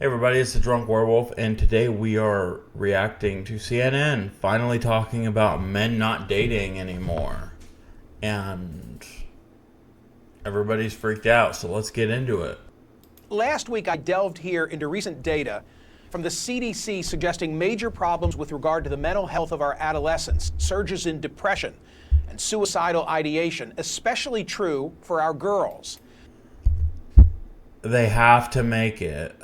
Hey everybody, it's the Drunk Werewolf, and today we are reacting to CNN finally talking about men not dating anymore. And everybody's freaked out, so let's get into it. Last week, I delved here into recent data from the CDC suggesting major problems with regard to the mental health of our adolescents, surges in depression and suicidal ideation, especially true for our girls. They have to make it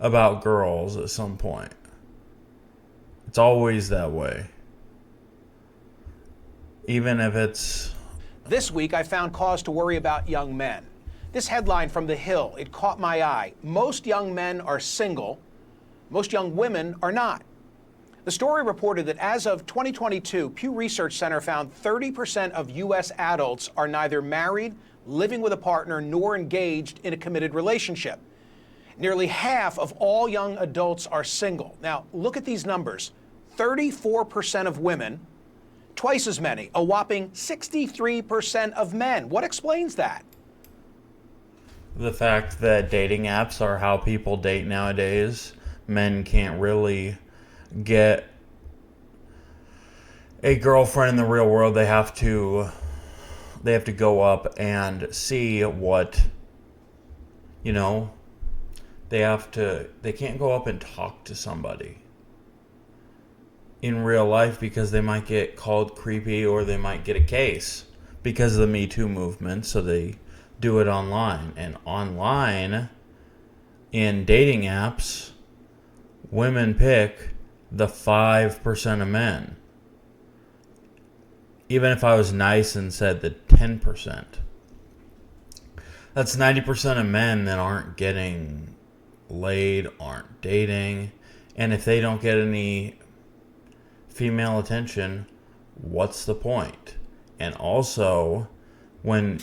about girls at some point. It's always that way. Even if it's... This week, I found cause to worry about young men. This headline from The Hill, it caught my eye. Most young men are single. Most young women are not. The story reported that as of 2022, Pew Research Center found 30% of U.S. adults are neither married, living with a partner, nor engaged in a committed relationship. Nearly half of all young adults are single. Now, look at these numbers. 34% of women, twice as many, a whopping 63% of men. What explains that? The fact that dating apps are how people date nowadays. Men can't really get a girlfriend in the real world. They have to go up and see what, they can't go up and talk to somebody in real life because they might get called creepy or they might get a case because of the Me Too movement, so they do it online. And online, in dating apps, women pick the 5% of men. Even if I was nice and said the 10%. That's 90% of men that aren't getting laid, aren't dating. And if they don't get any female attention, what's the point? And also, when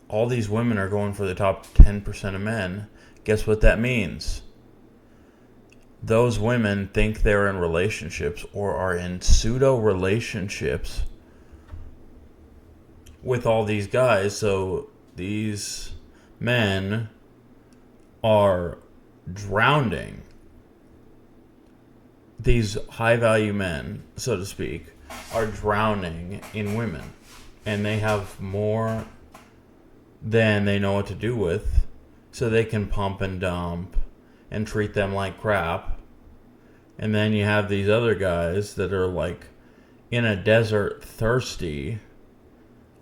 all these women are going for the top 10% of men, guess what that means? Those women think they're in relationships or are in pseudo relationships with all these guys. So these men are drowning. These high value men, so to speak, are drowning in women. And they have more than they know what to do with. So they can pump and dump and treat them like crap. And then you have these other guys that are like in a desert thirsty,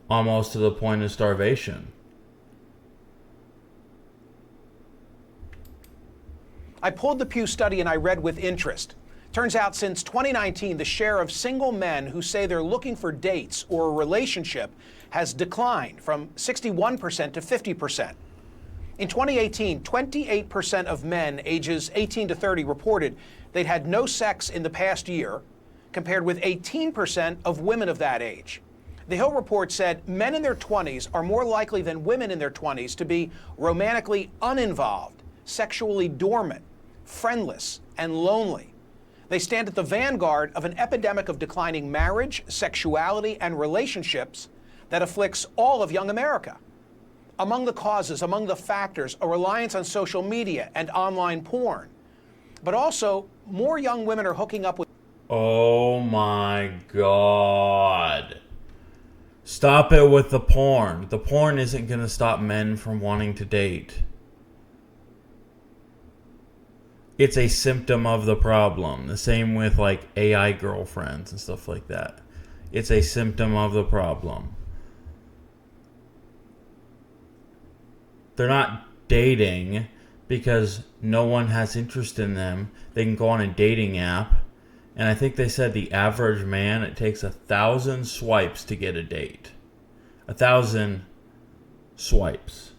almost to the point of starvation. I pulled the Pew study and I read with interest. Turns out since 2019, the share of single men who say they're looking for dates or a relationship has declined from 61% to 50%. In 2018, 28% of men ages 18 to 30 reported they'd had no sex in the past year, compared with 18% of women of that age. The Hill report said men in their 20s are more likely than women in their 20s to be romantically uninvolved, sexually dormant, friendless, and lonely. They stand at the vanguard of an epidemic of declining marriage, sexuality, and relationships that afflicts all of young America. Among the causes, among the factors, a reliance on social media and online porn. But also, more young women are hooking up with... Oh my God. Stop it with the porn. The porn isn't going to stop men from wanting to date. It's a symptom of the problem. The same with like AI girlfriends and stuff like that. It's a symptom of the problem. They're not dating because no one has interest in them. They can go on a dating app. And I think they said the average man, it takes 1,000 swipes to get a date. 1,000 swipes.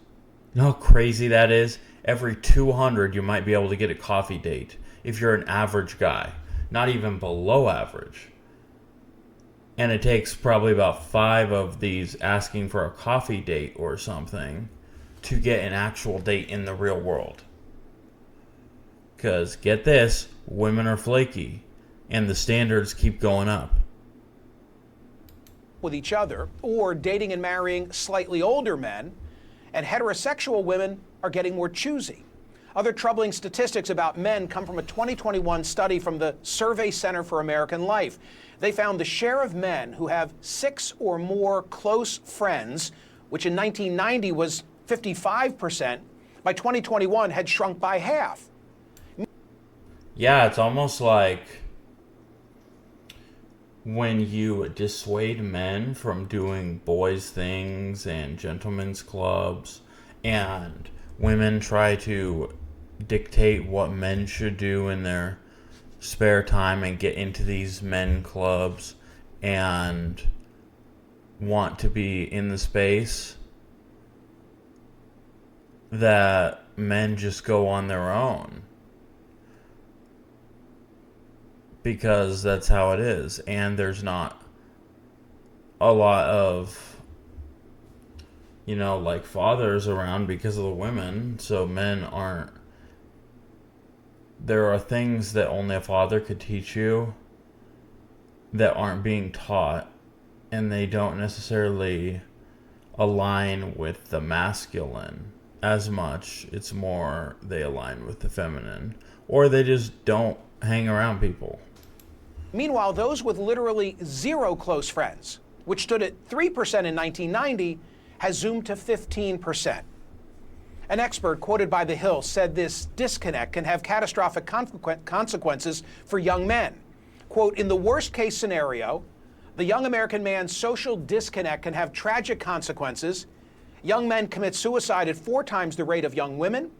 You know how crazy that is? Every 200 you might be able to get a coffee date if you're an average guy. Not even below average. And it takes probably about 5 of these asking for a coffee date or something to get an actual date in the real world. Because, get this, women are flaky. And the standards keep going up. with each other or dating and marrying slightly older men, and heterosexual women are getting more choosy. Other troubling statistics about men come from a 2021 study from the Survey Center for American Life. They found the share of men who have 6 or more close friends, which in 1990 was 55%, by 2021 had shrunk by half. Yeah, it's almost like when you dissuade men from doing boys' things and gentlemen's clubs, and women try to dictate what men should do in their spare time and get into these men clubs and want to be in the space, that men just go on their own because that's how it is, and there's not a lot of, like, fathers around because of the women, so men aren't. There are things that only a father could teach you that aren't being taught, and they don't necessarily align with the masculine as much. It's more they align with the feminine, or they just don't hang around people. Meanwhile, those with literally 0 close friends, which stood at 3% in 1990, has zoomed to 15%. An expert quoted by The Hill said this disconnect can have catastrophic consequences for young men. Quote, in the worst case scenario, the young American man's social disconnect can have tragic consequences. Young men commit suicide at 4 times the rate of young women.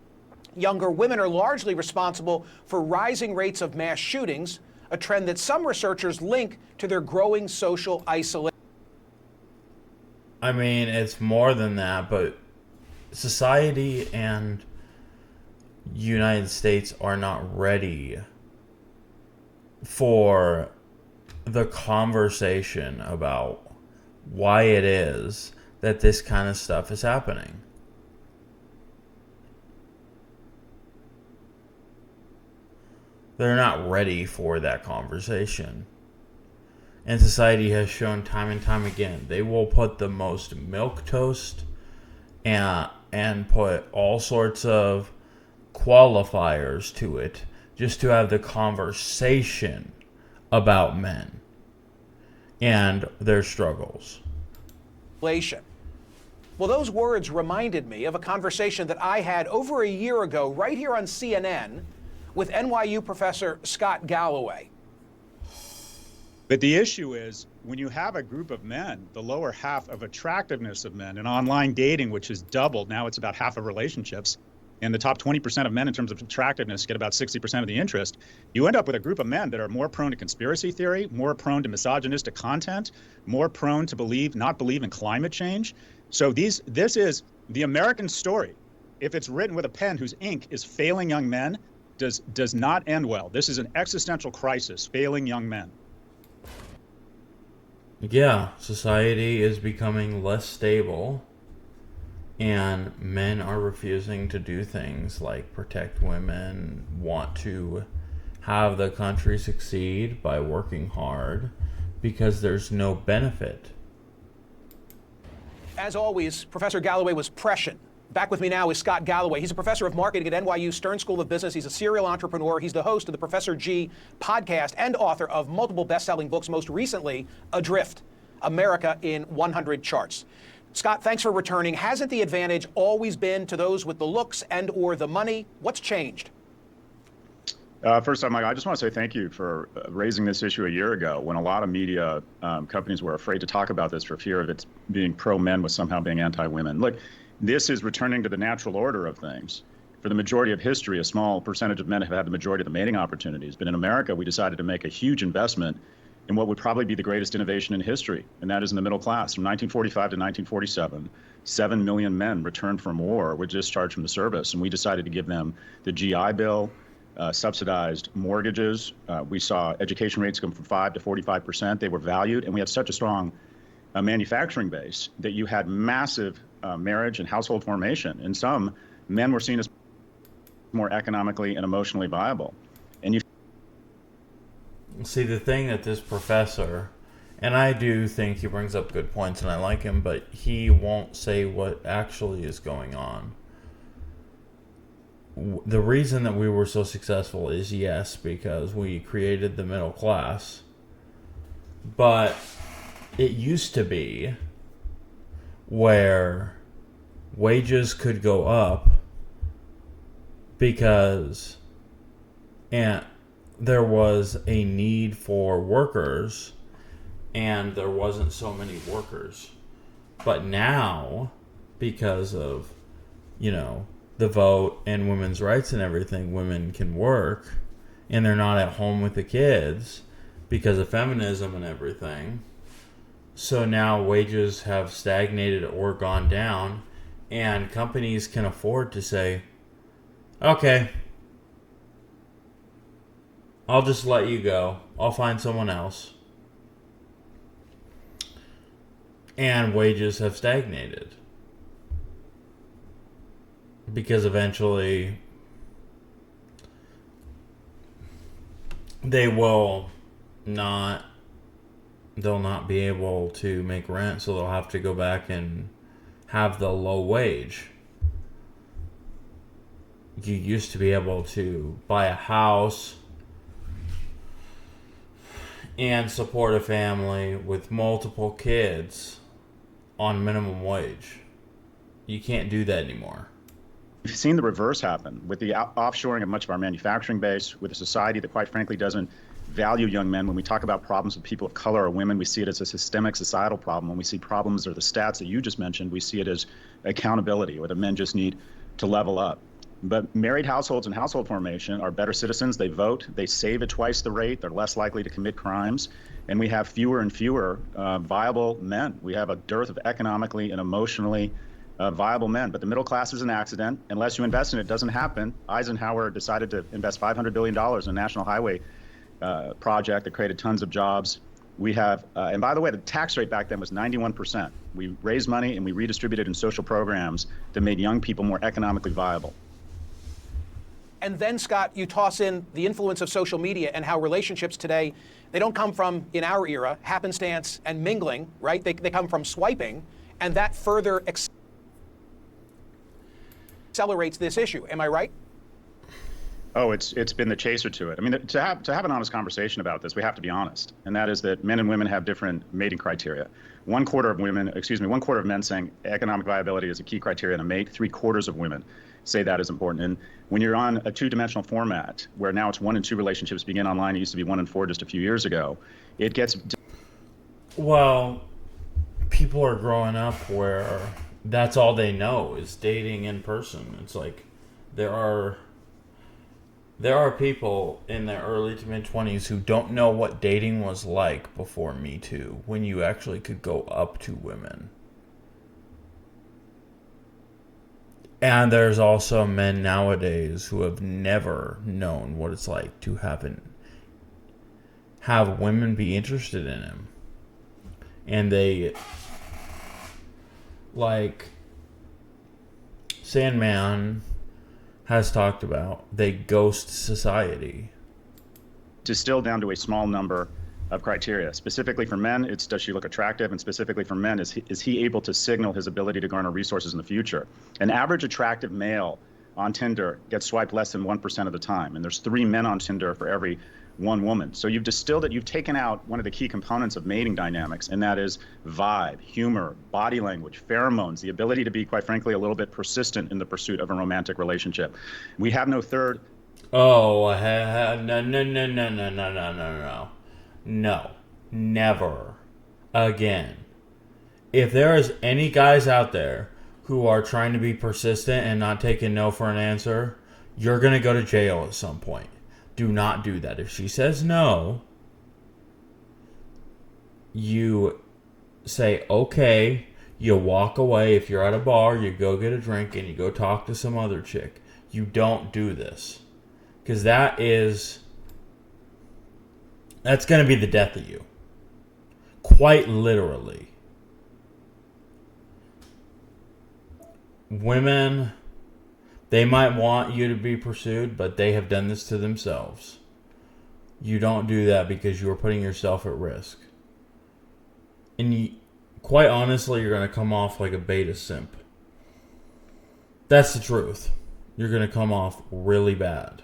Younger women are largely responsible for rising rates of mass shootings, a trend that some researchers link to their growing social isolation. I mean, it's more than that, but society and United States are not ready for the conversation about why it is that this kind of stuff is happening. They're not ready for that conversation. And society has shown time and time again, they will put the most milquetoast and put all sorts of qualifiers to it just to have the conversation about men and their struggles. Well, those words reminded me of a conversation that I had over a year ago right here on CNN with NYU professor Scott Galloway. But the issue is, when you have a group of men, the lower half of attractiveness of men in online dating, which has doubled, now it's about half of relationships, and the top 20% of men in terms of attractiveness get about 60% of the interest, you end up with a group of men that are more prone to conspiracy theory, more prone to misogynistic content, more prone to not believe in climate change. So this is the American story. If it's written with a pen whose ink is failing young men, does not end well. This is an existential crisis, failing young men. Yeah, society is becoming less stable, and men are refusing to do things like protect women, want to have the country succeed by working hard, because there's no benefit. As always, Professor Galloway was prescient. Back with me now is Scott Galloway. He's a professor of marketing at NYU Stern School of Business. He's a serial entrepreneur. He's the host of the Professor G podcast and author of multiple best-selling books, most recently, Adrift, America in 100 Charts. Scott, thanks for returning. Hasn't the advantage always been to those with the looks and or the money? What's changed? First off, Mike, I just want to say thank you for raising this issue a year ago when a lot of media companies were afraid to talk about this for fear of it being pro-men with somehow being anti-women. Look, this is returning to the natural order of things. For the majority of history, a small percentage of men have had the majority of the mating opportunities. But in America, we decided to make a huge investment in what would probably be the greatest innovation in history, and that is in the middle class. From 1945 to 1947, 7 million men returned from war were discharged from the service, and we decided to give them the GI Bill, subsidized mortgages. We saw education rates come from 5 to 45%. They were valued, and we had such a strong manufacturing base that you had massive marriage and household formation. And some men were seen as more economically and emotionally viable. And you see, the thing that this professor, and I do think he brings up good points and I like him, but he won't say what actually is going on. the reason that we were so successful is, yes, because we created the middle class. But it used to be where wages could go up because there was a need for workers and there wasn't so many workers. But now, because of, the vote and women's rights and everything, women can work and they're not at home with the kids because of feminism and everything. So now wages have stagnated or gone down, and companies can afford to say, okay, I'll just let you go. I'll find someone else. And wages have stagnated. Because eventually they'll not be able to make rent, so they'll have to go back and have the low wage. You used to be able to buy a house and support a family with multiple kids on minimum wage. You can't do that anymore. We've seen the reverse happen with the offshoring of much of our manufacturing base, with a society that quite frankly doesn't value young men. When we talk about problems with people of color or women, we see it as a systemic societal problem. When we see problems or the stats that you just mentioned, we see it as accountability, or the men just need to level up. But married households and household formation are better citizens. They vote. They save at twice the rate. They're less likely to commit crimes. And we have fewer and fewer viable men. We have a dearth of economically and emotionally viable men. But the middle class is an accident. Unless you invest in it, it doesn't happen. Eisenhower decided to invest $500 billion in a national highway project that created tons of jobs. We have, and by the way, the tax rate back then was 91%. We raised money and we redistributed in social programs that made young people more economically viable. And then, Scott, you toss in the influence of social media and how relationships today, they don't come from, in our era, happenstance and mingling, right? They come from swiping, and that further accelerates this issue. Am I right? Oh, it's been the chaser to it. I mean, to have an honest conversation about this, we have to be honest, and that is that men and women have different mating criteria. One quarter of men saying economic viability is a key criteria to mate. 3/4 of women say that is important. And when you're on a two-dimensional format, where now it's 1 and 2 relationships begin online, it used to be 1 and 4 just a few years ago. It gets. Well, people are growing up where that's all they know is dating in person. It's like there are people in their early to mid-20s who don't know what dating was like before Me Too, when you actually could go up to women. And there's also men nowadays who have never known what it's like to have women be interested in him. And they, like Sandman has talked about, they ghost society. Distilled down to a small number of criteria. Specifically for men, it's does she look attractive? And specifically for men, is he able to signal his ability to garner resources in the future? An average attractive male on Tinder gets swiped less than 1% of the time. And there's 3 men on Tinder for every 1 woman. So you've distilled it, you've taken out one of the key components of mating dynamics, and that is vibe, humor, body language, pheromones, the ability to be, quite frankly, a little bit persistent in the pursuit of a romantic relationship. We have no third. Oh, no, never again. If there is any guys out there who are trying to be persistent and not taking no for an answer, you're going to go to jail at some point. Do not do that. If she says no, you say, okay, you walk away. If you're at a bar, you go get a drink and you go talk to some other chick. You don't do this. Because that's going to be the death of you. Quite literally. Women, they might want you to be pursued, but they have done this to themselves. You don't do that because you are putting yourself at risk. And quite honestly, you're going to come off like a beta simp. That's the truth. you're going to come off really bad.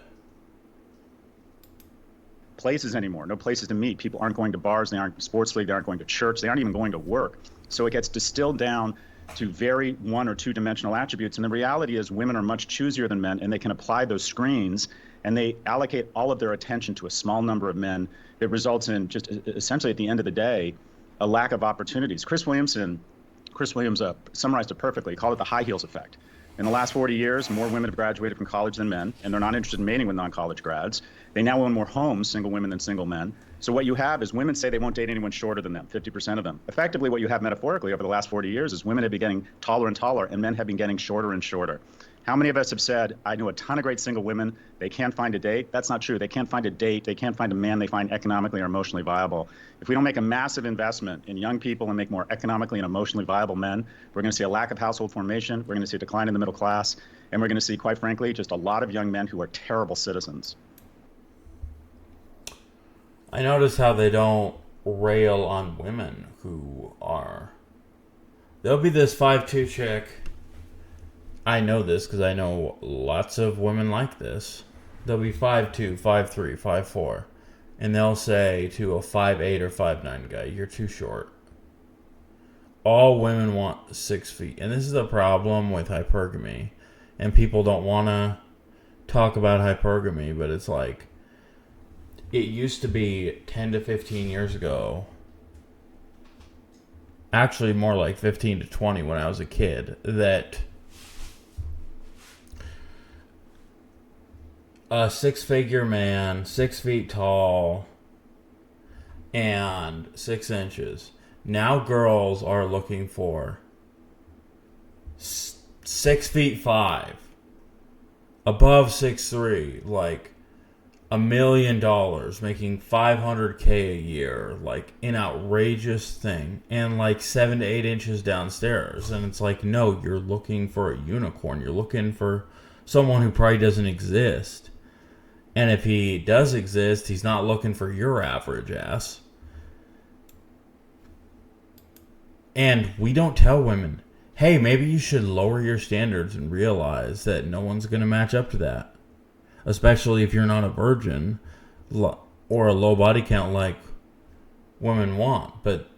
Places anymore. No places to meet. People aren't going to bars. They aren't sports league. They aren't going to church. They aren't even going to work. So it gets distilled down to very one or two dimensional attributes. And the reality is women are much choosier than men, and they can apply those screens, and they allocate all of their attention to a small number of men. It results in just essentially at the end of the day, a lack of opportunities. Chris Williams summarized it perfectly. He called it the high heels effect. In the last 40 years, more women have graduated from college than men, and they're not interested in mating with non-college grads. They now own more homes, single women than single men. So what you have is women say they won't date anyone shorter than them, 50% of them. Effectively, what you have metaphorically over the last 40 years is women have been getting taller and taller, and men have been getting shorter and shorter. How many of us have said, I know a ton of great single women, they can't find a date? That's not true. They can't find a date. They can't find a man they find economically or emotionally viable. If we don't make a massive investment in young people and make more economically and emotionally viable men, we're going to see a lack of household formation. We're going to see a decline in the middle class. And we're going to see, quite frankly, just a lot of young men who are terrible citizens. I notice how they don't rail on women who are... There'll be this 5'2" chick. I know this because I know lots of women like this. They'll be 5'2", 5'3", 5'4", and they'll say to a 5'8" or 5'9" guy, "You're too short." All women want 6 feet, and this is a problem with hypergamy. And people don't want to talk about hypergamy, but it's like it used to be 10 to 15 years ago. Actually, more like 15 to 20 when I was a kid, that a 6-figure man, 6 feet tall, and 6 inches. Now girls are looking for 6'5", above 6'3", like $1 million, making $500K a year, like an outrageous thing, and like 7 to 8 inches downstairs. And it's like, no, you're looking for a unicorn. You're looking for someone who probably doesn't exist. And if he does exist, he's not looking for your average ass. And we don't tell women, hey, maybe you should lower your standards and realize that no one's going to match up to that. Especially if you're not a virgin or a low body count like women want. But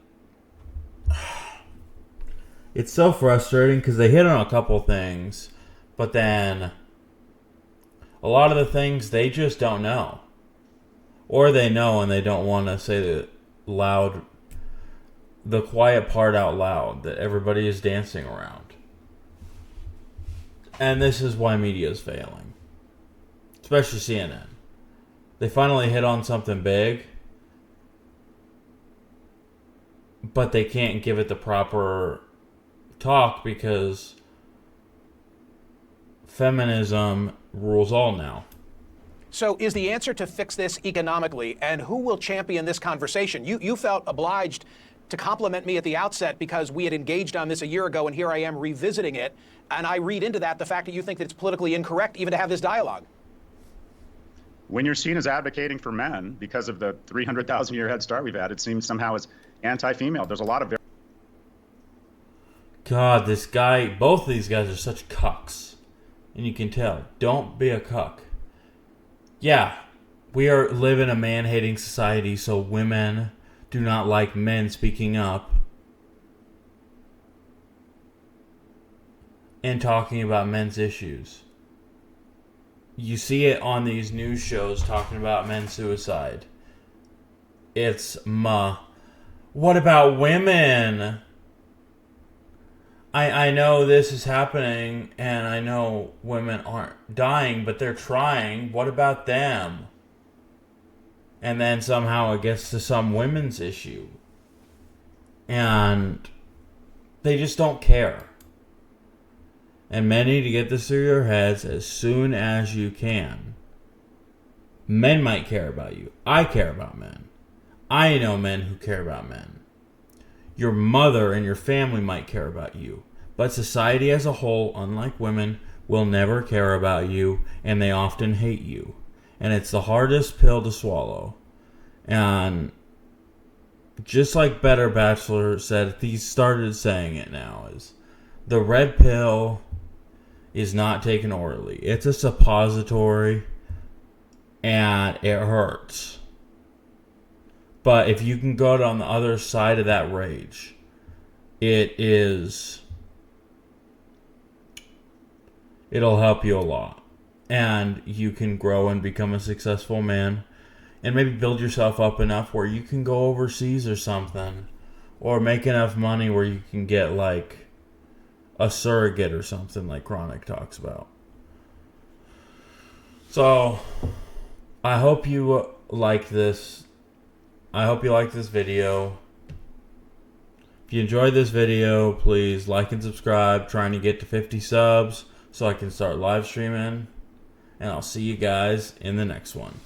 it's so frustrating because they hit on a couple things, but then a lot of the things they just don't know. Or they know and they don't want to say the quiet part out loud that everybody is dancing around. And this is why media is failing. Especially CNN. They finally hit on something big, but they can't give it the proper talk because feminism rules all now. So is the answer to fix this economically, and who will champion this conversation? You felt obliged to compliment me at the outset because we had engaged on this a year ago, and here I am revisiting it, and I read into that the fact that you think that it's politically incorrect even to have this dialogue. When you're seen as advocating for men because of the 300,000-year head start we've had, it seems somehow as anti-female. There's a lot of... God, this guy, both of these guys are such cucks. And you can tell, don't be a cuck. Yeah, we live in a man-hating society, so women do not like men speaking up and talking about men's issues. You see it on these news shows talking about men's suicide. It's what about women? I know this is happening, and I know women aren't dying, but they're trying. What about them? And then somehow it gets to some women's issue. And they just don't care. And men need to get this through their heads as soon as you can. Men might care about you. I care about men. I know men who care about men. Your mother and your family might care about you. But society as a whole, unlike women, will never care about you, and they often hate you. And it's the hardest pill to swallow. And just like Better Bachelor said, he started saying it now, is the red pill is not taken orally. It's a suppository, and it hurts. But if you can go on the other side of that rage, it'll help you a lot. And you can grow and become a successful man. And maybe build yourself up enough where you can go overseas or something. Or make enough money where you can get like a surrogate or something like Chronic talks about. So, I hope you like this. I hope you like this video. If you enjoyed this video, please like and subscribe. Trying to get to 50 subs so I can start live streaming. And I'll see you guys in the next one.